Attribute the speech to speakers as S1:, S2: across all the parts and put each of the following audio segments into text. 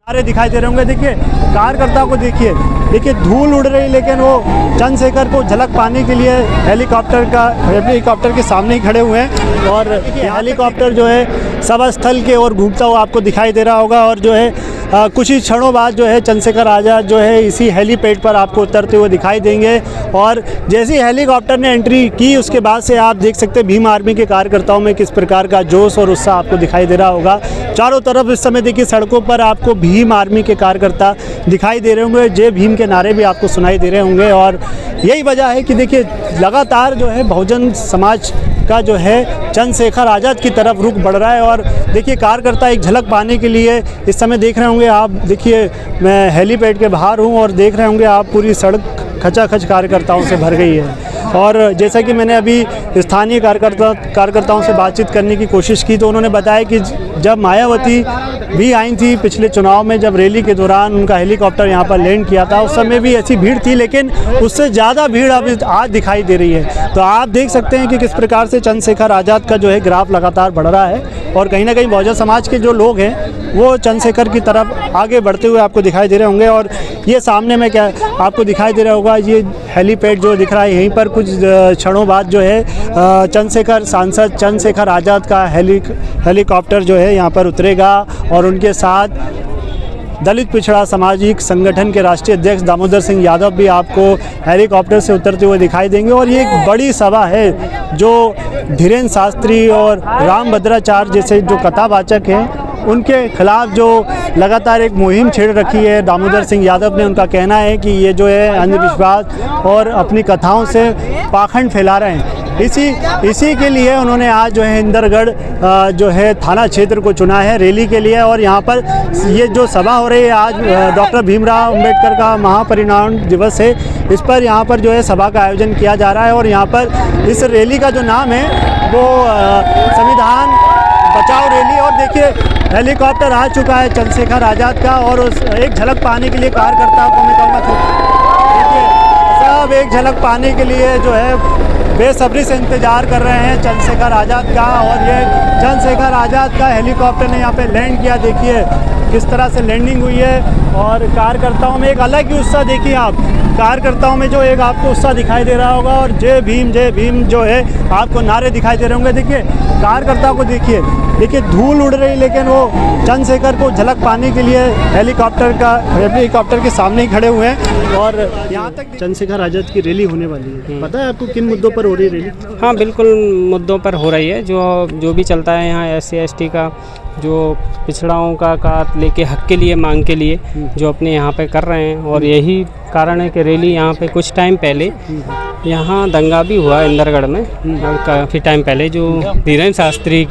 S1: नारे दिखाई दे रहे होंगे। देखिए कार्यकर्ताओं को देखिए धूल उड़ रही, लेकिन वो चंद्रशेखर को झलक पाने के लिए हेलीकॉप्टर के सामने ही खड़े हुए हैं। और हेलीकॉप्टर जो है सभा स्थल के ओर घूमता हुआ आपको दिखाई दे रहा होगा। और जो है कुछ ही क्षणों बाद जो है चंद्रशेखर आज़ाद जो है इसी हेलीपैड पर आपको उतरते हुए दिखाई देंगे। और जैसे ही हेलीकॉप्टर ने एंट्री की उसके बाद से आप देख सकते हैं भीम आर्मी के कार्यकर्ताओं में किस प्रकार का जोश और उत्साह आपको दिखाई दे रहा होगा। चारों तरफ इस समय देखिए सड़कों पर आपको भीम आर्मी के कार्यकर्ता दिखाई दे रहे होंगे। जय भीम के नारे भी आपको सुनाई दे रहे होंगे। और यही वजह है कि देखिए लगातार जो है बहुजन समाज का जो है चंद्रशेखर आज़ाद की तरफ रुख बढ़ रहा है। और देखिए कार्यकर्ता एक झलक पाने के लिए इस समय देख रहे होंगे आप। देखिए मैं हेलीपैड के बाहर हूं और देख रहे होंगे आप पूरी सड़क खचाखच कार्यकर्ताओं से भर गई है। और जैसा कि मैंने अभी स्थानीय कार्यकर्ताओं से बातचीत करने की कोशिश की तो उन्होंने बताया कि जब मायावती भी आई थी पिछले चुनाव में, जब रैली के दौरान उनका हेलीकॉप्टर यहाँ पर लैंड किया था, उस समय भी ऐसी भीड़ थी, लेकिन उससे ज़्यादा भीड़ अब आज दिखाई दे रही है। तो आप देख सकते हैं कि किस प्रकार से चंद्रशेखर आज़ाद का जो है ग्राफ लगातार बढ़ रहा है। और कहीं ना कहीं बहुजन समाज के जो लोग हैं वो चंद्रशेखर की तरफ आगे बढ़ते हुए आपको दिखाई दे रहे होंगे। और ये सामने में क्या आपको दिखाई दे रहा होगा, ये हेलीपैड जो दिख रहा है, यहीं पर कुछ क्षणों बाद जो है सांसद चंद्रशेखर आज़ाद का हेलीकॉप्टर जो है यहाँ पर उतरेगा। और उनके साथ दलित पिछड़ा सामाजिक संगठन के राष्ट्रीय अध्यक्ष दामोदर सिंह यादव भी आपको हेलीकॉप्टर से उतरते हुए दिखाई देंगे। और ये एक बड़ी सभा है जो धीरेन्द्र शास्त्री और राम भद्राचार्य जैसे जो कथावाचक हैं उनके खिलाफ जो लगातार एक मुहिम छेड़ रखी है दामोदर सिंह यादव ने। उनका कहना है कि ये जो है अंधविश्वास और अपनी कथाओं से पाखंड फैला रहे हैं। इसी के लिए उन्होंने आज जो है इंदरगढ़ जो है थाना क्षेत्र को चुना है रैली के लिए। और यहाँ पर ये जो सभा हो रही है आज डॉक्टर भीमराव अंबेडकर का महापरिनिर्वाण दिवस है, इस पर यहाँ पर जो है सभा का आयोजन किया जा रहा है। और यहाँ पर इस रैली का जो नाम है वो संविधान बचाओ रैली। और देखिए हेलीकॉप्टर आ चुका है चंद्रशेखर आज़ाद का। और उस एक झलक पाने के लिए कार्यकर्ताओं को मैं कहूँगा देखिए सब एक झलक पाने के लिए जो है बेसब्री से इंतज़ार कर रहे हैं चंद्रशेखर आज़ाद का। और ये चंद्रशेखर आज़ाद का हेलीकॉप्टर ने यहाँ पे लैंड किया। देखिए किस तरह से लैंडिंग हुई है। और कार्यकर्ताओं में एक अलग ही उत्साह, देखिए आप कार्यकर्ताओं में जो एक आपको उत्साह दिखाई दे रहा होगा। और जय भीम जो है आपको नारे दिखाई दे रहे होंगे। देखिए कार्यकर्ताओं को देखिए धूल उड़ रही, लेकिन वो चंद्रशेखर को झलक पाने के लिए हेलीकॉप्टर के सामने ही खड़े हुए हैं। और यहाँ तक चंद्रशेखर आज़ाद की रैली होने वाली है। पता है आपको किन मुद्दों पर हो रही है रैली?
S2: हाँ बिल्कुल, मुद्दों पर हो रही है। जो भी चलता है यहाँ SC ST का जो पिछड़ाओं का लेके हक के लिए मांग के लिए जो अपने यहाँ पे कर रहे हैं। और यही कारण है कि रैली यहाँ पे कुछ टाइम पहले यहाँ दंगा भी हुआ इंदरगढ़ में काफ़ी टाइम पहले, जो धीरेन्द्र शास्त्री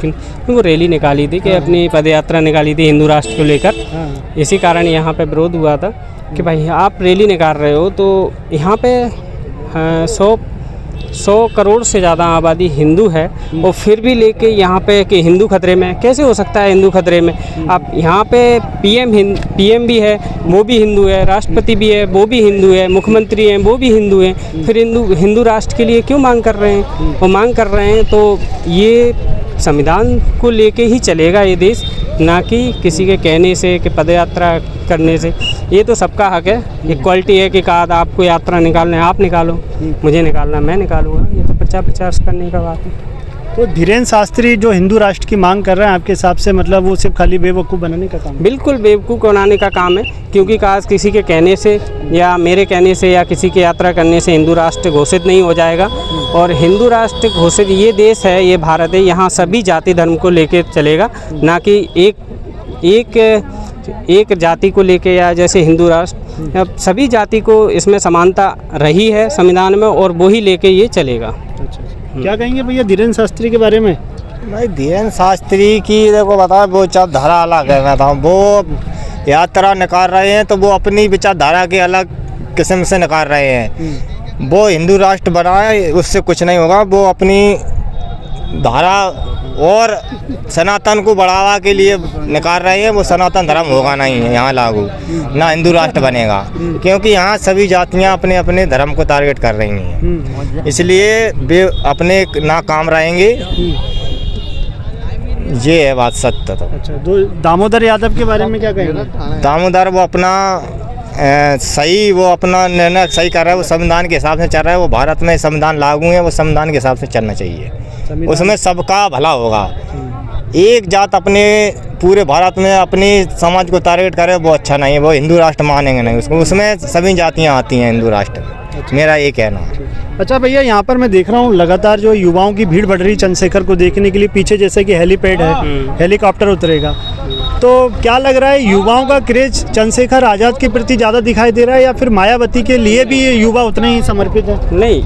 S2: वो रैली निकाली थी कि अपनी पदयात्रा निकाली थी हिंदू राष्ट्र को लेकर। इसी कारण यहाँ पे विरोध हुआ था कि भाई आप रैली निकाल रहे हो तो यहाँ पे 100 करोड़ से ज़्यादा आबादी हिंदू है और फिर भी लेके यहाँ पे कि हिंदू खतरे में कैसे हो सकता है? हिंदू खतरे में आप यहाँ पे PM भी है वो भी हिंदू है, राष्ट्रपति भी है वो भी हिंदू है, मुख्यमंत्री हैं वो भी हिंदू हैं। फिर हिंदू राष्ट्र के लिए क्यों मांग कर रहे हैं? वो मांग कर रहे हैं तो ये संविधान को लेके ही चलेगा ये देश, ना कि किसी के कहने से कि पदयात्रा करने से। ये तो सबका हक है, इक्वालिटी है कि कहा आपको यात्रा निकालना है आप निकालो, मुझे निकालना मैं निकालूंगा। ये तो प्रचार करने का बात है।
S1: तो धीरेन्द्र शास्त्री जो हिंदू राष्ट्र की मांग कर रहे हैं आपके हिसाब से मतलब वो सिर्फ खाली बेवकूफ़ बनाने का काम है?
S2: बिल्कुल बेवकूफ़ बनाने का काम है, क्योंकि काश किसी के कहने से या मेरे कहने से या किसी की यात्रा करने से हिंदू राष्ट्र घोषित नहीं हो जाएगा। और हिंदू राष्ट्र घोषित ये देश है, ये भारत है, यहाँ सभी जाति धर्म को लेकर चलेगा, ना कि एक जाति को लेके या जैसे हिंदू राष्ट्र। सभी जाति को इसमें समानता रही है संविधान में और वही लेके ये चलेगा।
S1: क्या कहेंगे भैया धीरेन्द्र शास्त्री के बारे में?
S3: भाई धीरेन्द्र शास्त्री की देखो बता, वो विचारधारा अलग है। मैं बताऊँ वो यात्रा निकाल रहे हैं तो वो अपनी विचारधारा के अलग किस्म से निकाल रहे हैं। वो हिंदू राष्ट्र बनाए उससे कुछ नहीं होगा। वो अपनी धारा और सनातन को बढ़ावा के लिए निकाल रहे हैं। वो सनातन धर्म होगा नहीं है यहाँ लागू, ना हिंदू राष्ट्र बनेगा, क्योंकि यहाँ सभी जातियाँ अपने अपने धर्म को टारगेट कर रही हैं। इसलिए वे अपने नाकाम रहेंगे, ये है बात सत्य। तो
S1: अच्छा, दामोदर यादव के बारे में क्या कहेंगे?
S3: दामोदर वो अपना सही, वो अपना निर्णय सही कर रहा है, वो संविधान के हिसाब से चल रहा है। वो भारत में संविधान लागू है, वो संविधान के हिसाब से चलना चाहिए, उसमें सबका भला होगा। एक जात अपने पूरे भारत में अपनी समाज को टारगेट करे वो अच्छा नहीं है, वो हिंदू राष्ट्र मानेंगे नहीं उसको, उसमें सभी जातियाँ आती हैं हिंदू राष्ट्र में। मेरा ये कहना है।
S1: अच्छा भैया, यहाँ पर मैं देख रहा हूँ लगातार जो युवाओं की भीड़ बढ़ रही चंद्रशेखर को देखने के लिए। पीछे जैसे कि हेलीपैड है, हेलीकॉप्टर उतरेगा, तो क्या लग रहा है युवाओं का क्रेज चंद्रशेखर आज़ाद के प्रति ज़्यादा दिखाई दे रहा है, या फिर मायावती के लिए भी ये युवा उतने ही समर्पित है?
S2: नहीं,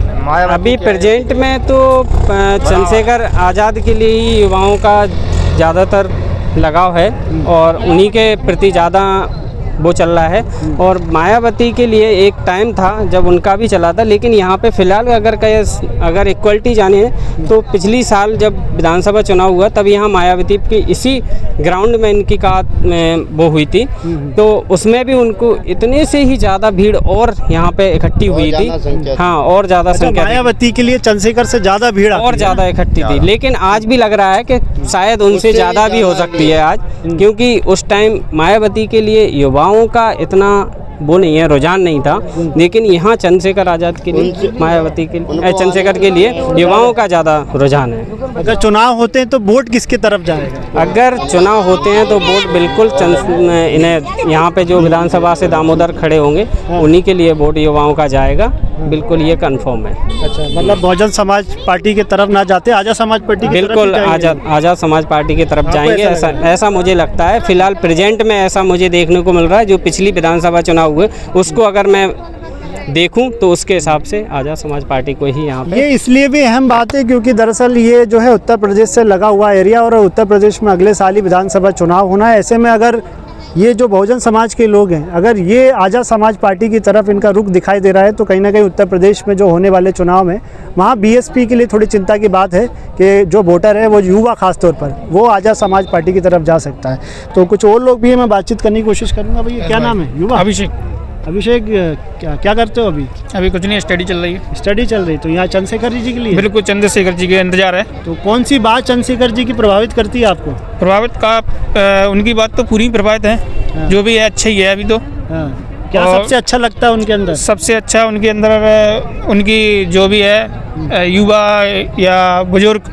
S2: अभी प्रेजेंट में तो चंद्रशेखर आज़ाद के लिए ही युवाओं का ज़्यादातर लगाव है और उन्हीं के प्रति ज़्यादा वो चल रहा है। और मायावती के लिए एक टाइम था जब उनका भी चला था, लेकिन यहाँ पे फ़िलहाल अगर इक्वलिटी जाने तो पिछली साल जब विधानसभा चुनाव हुआ तब यहाँ मायावती की इसी ग्राउंड में इनकी वो हुई थी, तो उसमें भी उनको इतने से ही ज़्यादा भीड़ और यहाँ पे इकट्ठी हुई थी। हाँ, और ज़्यादा संख्या
S1: मायावती के लिए चंद्रशेखर से ज़्यादा भीड़
S2: और ज़्यादा इकट्ठी थी। लेकिन आज भी लग रहा है कि शायद उनसे ज़्यादा भी हो सकती है आज, क्योंकि उस टाइम मायावती के लिए युवाओं का इतना वो नहीं है, रुझान नहीं था। लेकिन यहाँ चंद्रशेखर आज़ाद के लिए, मायावती के लिए, चंद्रशेखर के लिए युवाओं का ज़्यादा रुझान है।
S1: अगर चुनाव होते हैं तो वोट किसके तरफ जाएगा?
S2: अगर चुनाव होते हैं तो वोट बिल्कुल इन्हें यहाँ पे जो विधानसभा से दामोदर खड़े होंगे उन्हीं के लिए वोट युवाओं का जाएगा, बिल्कुल ये कंफर्म है।
S1: अच्छा, मतलब बहुजन समाज पार्टी की तरफ ना जाते आज़ाद समाज पार्टी की
S2: बिल्कुल आज़ाद समाज पार्टी की तरफ जाएंगे, ऐसा मुझे लगता है। फिलहाल प्रेजेंट में ऐसा मुझे देखने को मिल रहा है। जो पिछली विधानसभा चुनाव हुए उसको अगर मैं देखूं तो उसके हिसाब से आज़ाद समाज पार्टी को ही यहाँ पे।
S1: ये इसलिए भी अहम बात है क्योंकि दरअसल ये जो है उत्तर प्रदेश से लगा हुआ एरिया, और उत्तर प्रदेश में अगले साल ही विधानसभा चुनाव होना है। ऐसे में अगर ये जो बहुजन समाज के लोग हैं, अगर ये आज़ाद समाज पार्टी की तरफ इनका रुख दिखाई दे रहा है, तो कहीं ना कहीं उत्तर प्रदेश में जो होने वाले चुनाव में वहाँ बीएसपी के लिए थोड़ी चिंता की बात है कि जो वोटर है वो युवा खास तौर पर वो आज़ाद समाज पार्टी की तरफ जा सकता है। तो कुछ और लोग भी है, मैं बातचीत करने की कोशिश करूँगा। भैया क्या नाम है? युवा अभिषेक, क्या करते हो अभी?
S4: अभी कुछ नहीं, स्टडी चल रही है।
S1: स्टडी चल रही, तो यहाँ चंद्रशेखर जी के लिए?
S4: बिल्कुल, चंद्रशेखर जी के इंतजार है।
S1: तो कौन सी बात चंद्रशेखर जी की प्रभावित करती है आपको?
S4: उनकी बात तो पूरी प्रभावित है। जो भी है अच्छा ही है अभी तो।
S1: क्या सबसे अच्छा लगता है उनके अंदर?
S4: सबसे अच्छा उनके अंदर उनकी जो भी है युवा या बुजुर्ग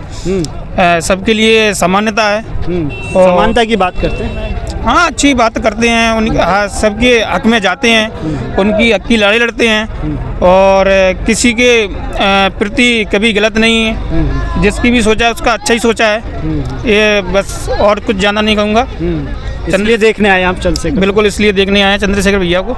S4: सबके लिए समानता है।
S1: समानता की बात करते हैं।
S4: हाँ, अच्छी बात करते हैं, उनके सबके हक में जाते हैं, उनकी हक की लड़ाई लड़ते हैं और किसी के प्रति कभी गलत नहीं है। जिसकी भी सोचा है उसका अच्छा ही सोचा है। ये बस, और कुछ ज़्यादा नहीं कहूँगा।
S1: इसलिए देखने आए आप चंद्रशेखर?
S4: बिल्कुल, इसलिए देखने आए हैं चंद्रशेखर भैया को।